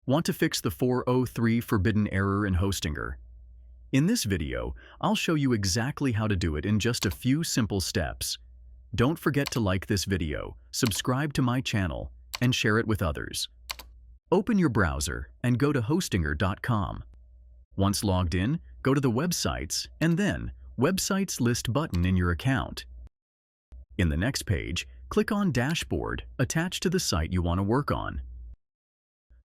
Want to fix the 403 forbidden error in Hostinger? In this video, I'll show you exactly how to do it in just a few simple steps. Don't forget to like this video, subscribe to my channel, and share it with others. Open your browser and go to hostinger.com. Once logged in, go to the Websites and then Websites List button in your account. In the next page, click on Dashboard attached to the site you want to work on.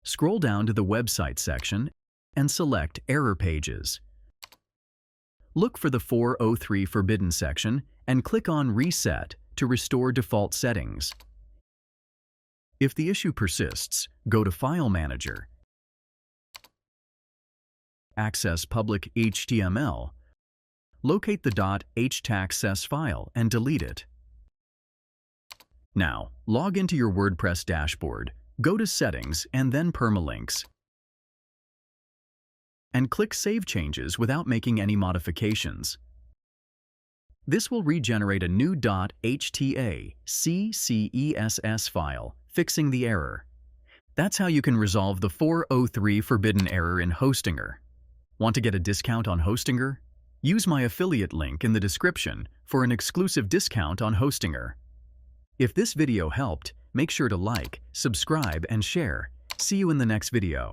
Scroll down to the Website section and select Error Pages. Look for the 403 Forbidden section and click on Reset to restore default settings. If the issue persists, go to File Manager. Access Public HTML. Locate the .htaccess file and delete it. Now, log into your WordPress dashboard. Go to Settings and then Permalinks. And click Save Changes without making any modifications. This will regenerate a new .htaccess file, fixing the error. That's how you can resolve the 403 forbidden error in Hostinger. Want to get a discount on Hostinger? Use my affiliate link in the description for an exclusive discount on Hostinger. If this video helped, make sure to like, subscribe, and share. See you in the next video.